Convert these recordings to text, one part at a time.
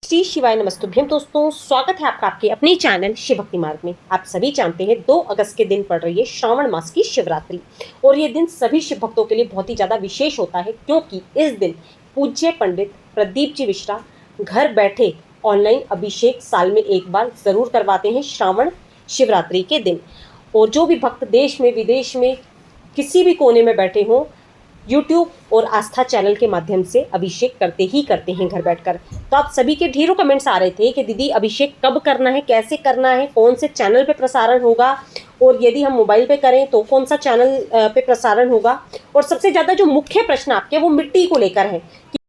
श्री शिवाय नमस्तुभ्यम दोस्तों, स्वागत है आपका आपके अपने चैनल शिव भक्ति मार्ग में। आप सभी जानते हैं 2 अगस्त के दिन पड़ रही है श्रावण मास की शिवरात्रि और ये दिन सभी शिव भक्तों के लिए बहुत ही ज़्यादा विशेष होता है, क्योंकि इस दिन पूज्य पंडित प्रदीप जी मिश्रा घर बैठे ऑनलाइन अभिषेक साल में एक बार ज़रूर करवाते हैं श्रावण शिवरात्रि के दिन। और जो भी भक्त देश में विदेश में किसी भी कोने में बैठे हों, यूट्यूब और आस्था चैनल के माध्यम से अभिषेक करते हैं घर बैठकर। तो आप सभी के ढेरों कमेंट्स आ रहे थे कि दीदी अभिषेक कब करना है, कैसे करना है, कौन से चैनल पे प्रसारण होगा, और यदि हम मोबाइल पे करें तो कौन सा चैनल पे प्रसारण होगा। और सबसे ज़्यादा जो मुख्य प्रश्न आपके वो मिट्टी को लेकर है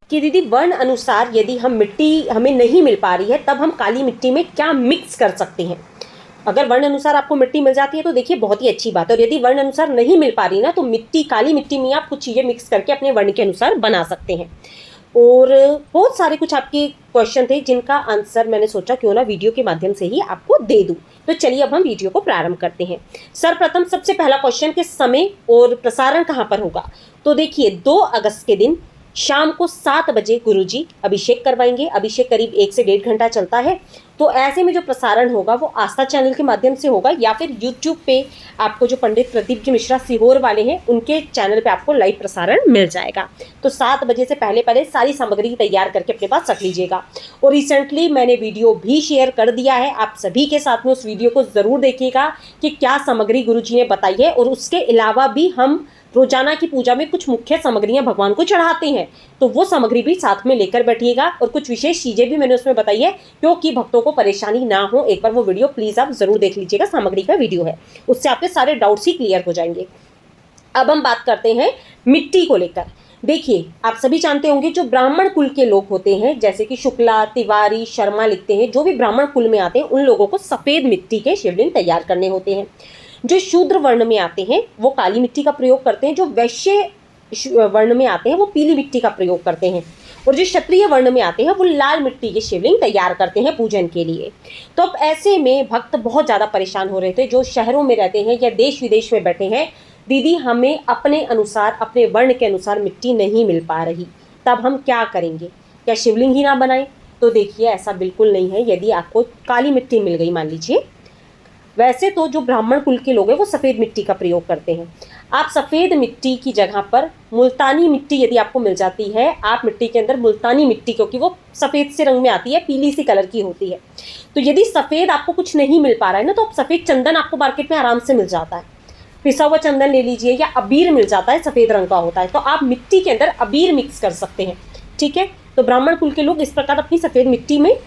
कि दीदी वर्ण अनुसार यदि हम मिट्टी हमें नहीं मिल पा रही है तब हम काली मिट्टी में क्या मिक्स कर सकते हैं। अगर वर्ण अनुसार आपको मिट्टी मिल जाती है तो देखिए बहुत ही अच्छी बात है, और यदि वर्ण अनुसार नहीं मिल पा रही ना तो काली मिट्टी में आप कुछ चीज़ें मिक्स करके अपने वर्ण के अनुसार बना सकते हैं। और बहुत सारे कुछ आपके क्वेश्चन थे जिनका आंसर मैंने सोचा क्यों ना वीडियो के माध्यम से ही आपको दे दूं। तो चलिए अब हम वीडियो को प्रारंभ करते हैं। सर्वप्रथम सबसे पहला क्वेश्चन कि समय और प्रसारण कहाँ पर होगा। तो देखिए 2 अगस्त के दिन शाम को 7 बजे गुरुजी अभिषेक करवाएंगे। अभिषेक करीब 1 से 1.5 घंटा चलता है। तो ऐसे में जो प्रसारण होगा वो आस्था चैनल के माध्यम से होगा, या फिर यूट्यूब पे आपको जो पंडित प्रदीप जी मिश्रा सीहोर वाले हैं उनके चैनल पे आपको लाइव प्रसारण मिल जाएगा। तो 7 बजे से पहले पहले सारी सामग्री तैयार करके अपने पास रख लीजिएगा। और रिसेंटली मैंने वीडियो भी शेयर कर दिया है, आप सभी के साथ में उस वीडियो को ज़रूर देखिएगा कि क्या सामग्री गुरुजी ने बताई है। और उसके अलावा भी हम रोजाना की पूजा में कुछ मुख्य सामग्रियां भगवान को चढ़ाते हैं, तो वो सामग्री भी साथ में लेकर बैठिएगा। और कुछ विशेष चीज़ें भी मैंने उसमें बताई है, क्योंकि भक्तों को परेशानी ना हो। एक बार वो वीडियो प्लीज़ आप ज़रूर देख लीजिएगा, सामग्री का वीडियो है, उससे आपके सारे डाउट्स ही क्लियर हो जाएंगे। अब हम बात करते हैं मिट्टी को लेकर। देखिए आप सभी जानते होंगे जो ब्राह्मण कुल के लोग होते हैं, जैसे कि शुक्ला, तिवारी, शर्मा लिखते हैं, जो भी ब्राह्मण कुल में आते हैं उन लोगों को सफ़ेद मिट्टी के शिवलिंग तैयार करने होते हैं। जो शूद्र वर्ण में आते हैं वो काली मिट्टी का प्रयोग करते हैं, जो वैश्य वर्ण में आते हैं वो पीली मिट्टी का प्रयोग करते हैं, और जो क्षत्रिय वर्ण में आते हैं वो लाल मिट्टी के शिवलिंग तैयार करते हैं पूजन के लिए। तो अब ऐसे में भक्त बहुत ज़्यादा परेशान हो रहे थे जो शहरों में रहते हैं या देश विदेश में बैठे हैं, दीदी हमें अपने अनुसार अपने वर्ण के अनुसार मिट्टी नहीं मिल पा रही, तब हम क्या करेंगे, क्या शिवलिंग ही ना बनाएं। तो देखिए ऐसा बिल्कुल नहीं है। यदि आपको काली मिट्टी मिल गई, मान लीजिए, वैसे तो जो ब्राह्मण कुल के लोग हैं वो सफ़ेद मिट्टी का प्रयोग करते हैं, आप सफ़ेद मिट्टी की जगह पर मुल्तानी मिट्टी यदि आपको मिल जाती है, आप मिट्टी के अंदर मुल्तानी मिट्टी, क्योंकि वो सफ़ेद से रंग में आती है, पीली सी कलर की होती है। तो यदि सफ़ेद आपको कुछ नहीं मिल पा रहा है ना, तो आप सफ़ेद चंदन आपको मार्केट में आराम से मिल जाता है, पिसा हुआ चंदन ले लीजिए, या अबीर मिल जाता है, सफ़ेद रंग का होता है, तो आप मिट्टी के अंदर अबीर मिक्स कर सकते हैं। ठीक है, तो ब्राह्मण कुल के लोग इस प्रकार अपनी सफ़ेद मिट्टी में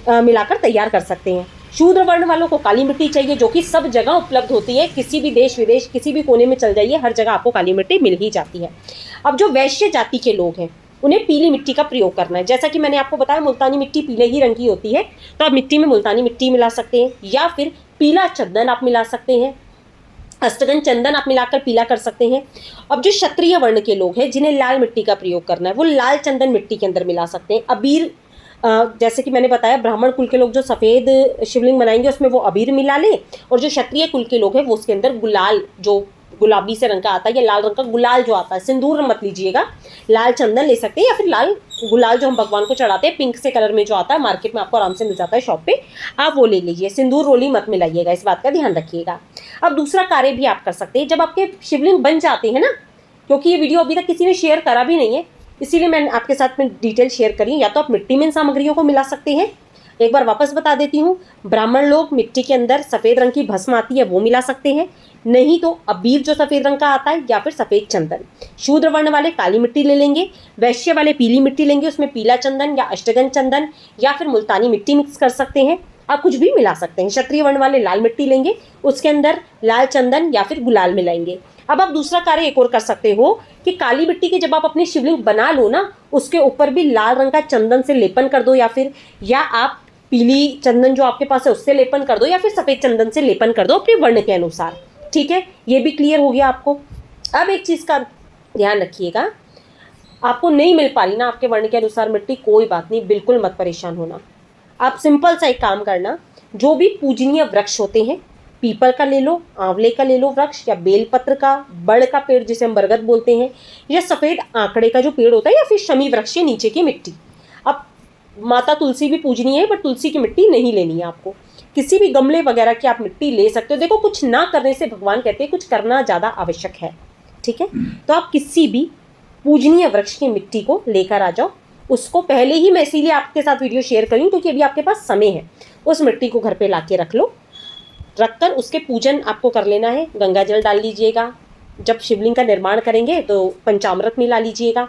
मिलाकर तैयार कर सकते हैं। शूद्र वर्ण वालों को काली मिट्टी चाहिए, जो कि सब जगह उपलब्ध होती है, किसी भी देश विदेश किसी भी कोने में चल जाइए, हर जगह आपको काली मिट्टी मिल ही जाती है। अब जो वैश्य जाति के लोग हैं उन्हें पीली मिट्टी का प्रयोग करना है। जैसा कि मैंने आपको बताया मुल्तानी मिट्टी पीले ही रंग की होती है, तो आप मिट्टी में मुल्तानी मिट्टी मिला सकते हैं, या फिर पीला चंदन आप मिला सकते हैं, अष्टगंध चंदन आप मिलाकर पीला कर सकते हैं। अब जो क्षत्रिय वर्ण के लोग हैं जिन्हें लाल मिट्टी का प्रयोग करना है, वो लाल चंदन मिट्टी के अंदर मिला सकते हैं। अबीर जैसे कि मैंने बताया ब्राह्मण कुल के लोग जो सफ़ेद शिवलिंग बनाएंगे उसमें वो अबीर मिला लें, और जो क्षत्रिय कुल के लोग हैं वो उसके अंदर गुलाल, जो गुलाबी से रंग का आता है या लाल रंग का गुलाल जो आता है, सिंदूर मत लीजिएगा, लाल चंदन ले सकते हैं, या फिर लाल गुलाल जो हम भगवान को चढ़ाते हैं पिंक से कलर में जो आता है, मार्केट में आपको आराम से मिल जाता है शॉप पे, आप वो ले लीजिए। सिंदूर रोली मत मिलाइएगा, इस बात का ध्यान रखिएगा। अब दूसरा कार्य भी आप कर सकते हैं, जब आपके शिवलिंग बन जाते हैं ना, क्योंकि ये वीडियो अभी तक किसी ने शेयर करा भी नहीं है, इसीलिए मैंने आपके साथ में डिटेल शेयर करी। या तो आप मिट्टी में इन सामग्रियों को मिला सकते हैं, एक बार वापस बता देती हूँ, ब्राह्मण लोग मिट्टी के अंदर सफ़ेद रंग की भस्म आती है वो मिला सकते हैं, नहीं तो अबीर जो सफ़ेद रंग का आता है, या फिर सफ़ेद चंदन। शूद्र वर्ण वाले काली मिट्टी ले लेंगे, वैश्य वाले पीली मिट्टी लेंगे, उसमें पीला चंदन या अष्टगंध चंदन या फिर मुल्तानी मिट्टी मिक्स कर सकते हैं, आप कुछ भी मिला सकते हैं। क्षत्रिय वर्ण वाले लाल मिट्टी लेंगे, उसके अंदर लाल चंदन या फिर गुलाल मिलाएंगे। अब आप दूसरा कार्य एक और कर सकते हो कि काली मिट्टी के जब आप अपनी शिवलिंग बना लो ना, उसके ऊपर भी लाल रंग का चंदन से लेपन कर दो, या आप पीली चंदन जो आपके पास है उससे लेपन कर दो, या फिर सफ़ेद चंदन से लेपन कर दो अपने वर्ण के अनुसार। ठीक है, ये भी क्लियर हो गया आपको। अब एक चीज़ का ध्यान रखिएगा, आपको नहीं मिल पा रही ना आपके वर्ण के अनुसार मिट्टी, कोई बात नहीं, बिल्कुल मत परेशान होना। आप सिंपल सा एक काम करना, जो भी पूजनीय वृक्ष होते हैं, पीपल का ले लो, आंवले का ले लो वृक्ष, या बेलपत्र का, बड़ का पेड़ जिसे हम बरगद बोलते हैं, या सफ़ेद आंकड़े का जो पेड़ होता है, या फिर शमी वृक्ष के नीचे की मिट्टी। अब माता तुलसी भी पूजनी है, बट तुलसी की मिट्टी नहीं लेनी है आपको। किसी भी गमले वगैरह की आप मिट्टी ले सकते हो। देखो, कुछ ना करने से भगवान कहते हैं कुछ करना ज़्यादा आवश्यक है, ठीक है। तो आप किसी भी पूजनीय वृक्ष की मिट्टी को लेकर आ जाओ। उसको पहले ही मैं इसीलिए आपके साथ वीडियो शेयर करूँ क्योंकि अभी आपके पास समय है। उस मिट्टी को घर पे ला के रख लो, रखकर उसके पूजन आपको कर लेना है। गंगा जल डाल लीजिएगा। जब शिवलिंग का निर्माण करेंगे तो पंचामृत मिला लीजिएगा।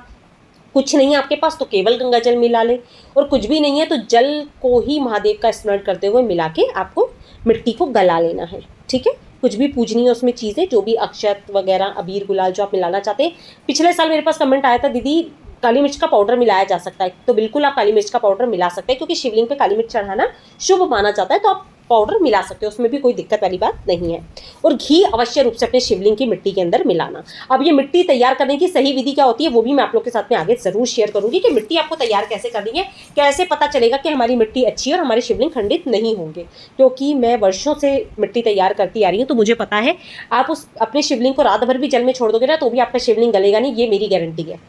कुछ नहीं है आपके पास तो केवल गंगा जल मिला ले, और कुछ भी नहीं है तो जल को ही महादेव का स्मरण करते हुए मिला के आपको मिट्टी को गला लेना है, ठीक है। कुछ भी पूजनी है उसमें चीज़ें, जो भी अक्षत वगैरह, अबीर गुलाल जो आप मिलाना चाहते हैं। पिछले साल मेरे पास कमेंट आया था, दीदी काली मिर्च का पाउडर मिलाया जा सकता है, तो बिल्कुल आप काली मिर्च का पाउडर मिला सकते हैं क्योंकि शिवलिंग पे काली मिर्च चढ़ाना शुभ माना जाता है, तो आप पाउडर मिला सकते हो, उसमें भी कोई दिक्कत वाली बात नहीं है। और घी अवश्य रूप से अपने शिवलिंग की मिट्टी के अंदर मिलाना। अब ये मिट्टी तैयार करने की सही विधि क्या होती है वो भी मैं आप लोग के साथ में आगे जरूर शेयर करूंगी कि मिट्टी आपको तैयार कैसे करनी है, कैसे पता चलेगा कि हमारी मिट्टी अच्छी है और हमारे शिवलिंग खंडित नहीं होंगे। क्योंकि मैं वर्षों से मिट्टी तैयार करती आ रही हूँ, तो मुझे पता है आप उस अपने शिवलिंग को रात भर भी जल में छोड़ दोगे ना तो भी आपका शिवलिंग गलेगा नहीं, ये मेरी गारंटी है।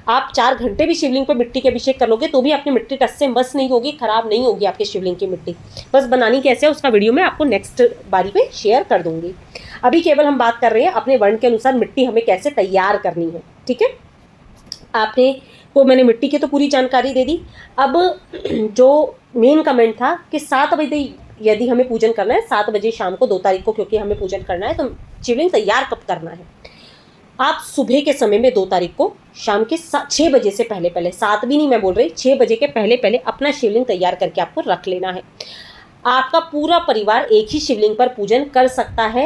आप 4 घंटे भी शिवलिंग पर मिट्टी के अभिषेक कर लोगे तो भी अपनी मिट्टी टस से मस नहीं होगी, खराब नहीं होगी आपके शिवलिंग की मिट्टी। बस बनानी कैसे है उसका वीडियो मैं आपको नेक्स्ट बारी पे शेयर कर दूंगी। अभी केवल हम बात कर रहे हैं अपने वर्ण के अनुसार मिट्टी हमें कैसे तैयार करनी है, ठीक है। आपने को मैंने मिट्टी की तो पूरी जानकारी दे दी। अब जो मेन कमेंट था कि 7 बजे यदि हमें पूजन करना है, 7 बजे शाम को 2 तारीख को क्योंकि हमें पूजन करना है, तो शिवलिंग तैयार कब करना है? आप सुबह के समय में 2 तारीख को शाम के 6 बजे से पहले पहले, 7 भी नहीं मैं बोल रही, 6 बजे के पहले पहले अपना शिवलिंग तैयार करके आपको रख लेना है। आपका पूरा परिवार एक ही शिवलिंग पर पूजन कर सकता है।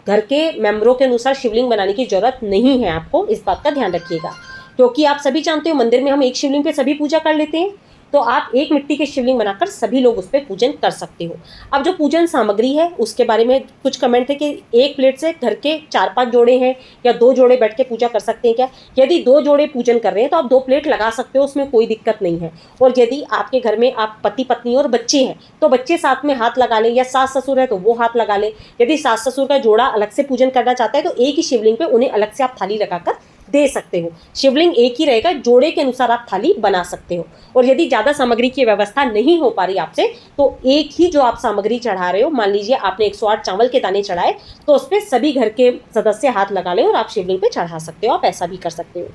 घर के मेंबरों के अनुसार शिवलिंग बनाने की जरूरत नहीं है आपको, इस बात का ध्यान रखिएगा। क्योंकि आप सभी जानते हो मंदिर में हम एक शिवलिंग पे सभी पूजा कर लेते हैं, तो आप एक मिट्टी के शिवलिंग बनाकर सभी लोग उस पर पूजन कर सकते हो। अब जो पूजन सामग्री है उसके बारे में कुछ कमेंट थे कि एक प्लेट से घर के 4-5 जोड़े हैं या 2 जोड़े बैठ के पूजा कर सकते हैं क्या? यदि 2 जोड़े पूजन कर रहे हैं तो आप 2 प्लेट लगा सकते हो, उसमें कोई दिक्कत नहीं है। और यदि आपके घर में आप पति पत्नी और बच्चे हैं तो बच्चे साथ में हाथ लगा लें, या सास ससुर है तो वो हाथ लगा लें। यदि सास ससुर का जोड़ा अलग से पूजन करना चाहता है तो एक ही शिवलिंग पे उन्हें अलग से आप थाली लगाकर दे सकते हो। शिवलिंग एक ही रहेगा, जोड़े के अनुसार आप थाली बना सकते हो। और यदि ज़्यादा सामग्री की व्यवस्था नहीं हो पा रही आपसे तो एक ही जो आप सामग्री चढ़ा रहे हो, मान लीजिए आपने 108 चावल के दाने चढ़ाए तो उस पर सभी घर के सदस्य हाथ लगा लें और आप शिवलिंग पे चढ़ा सकते हो। आप ऐसा भी कर सकते हो।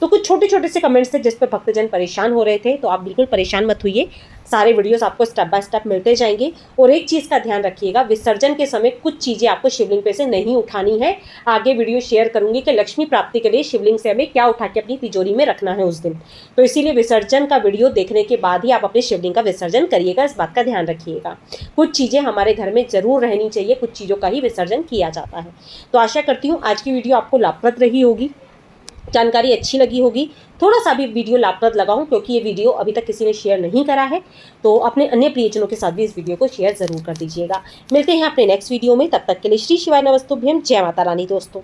तो कुछ छोटे छोटे से कमेंट्स थे जिस पे भक्तजन परेशान हो रहे थे, तो आप बिल्कुल परेशान मत होइए, सारे वीडियोस आपको स्टेप बाय स्टेप मिलते जाएंगे। और एक चीज़ का ध्यान रखिएगा, विसर्जन के समय कुछ चीज़ें आपको शिवलिंग पे से नहीं उठानी है। आगे वीडियो शेयर करूंगी कि लक्ष्मी प्राप्ति के लिए शिवलिंग से हमें क्या उठा के अपनी तिजोरी में रखना है उस दिन। तो इसीलिए विसर्जन का वीडियो देखने के बाद ही आप अपने शिवलिंग का विसर्जन करिएगा, इस बात का ध्यान रखिएगा। कुछ चीज़ें हमारे घर में जरूर रहनी चाहिए, कुछ चीज़ों का ही विसर्जन किया जाता है। तो आशा करती हूँ आज की वीडियो आपको लाभप्रद रही होगी, जानकारी अच्छी लगी होगी। थोड़ा सा भी वीडियो लाभप्रद लगा हूं क्योंकि ये वीडियो अभी तक किसी ने शेयर नहीं करा है, तो अपने अन्य प्रियजनों के साथ भी इस वीडियो को शेयर जरूर कर दीजिएगा। मिलते हैं अपने नेक्स्ट वीडियो में, तब तक के लिए श्री शिवाय नमस्तुभ्यम, जय माता रानी दोस्तों।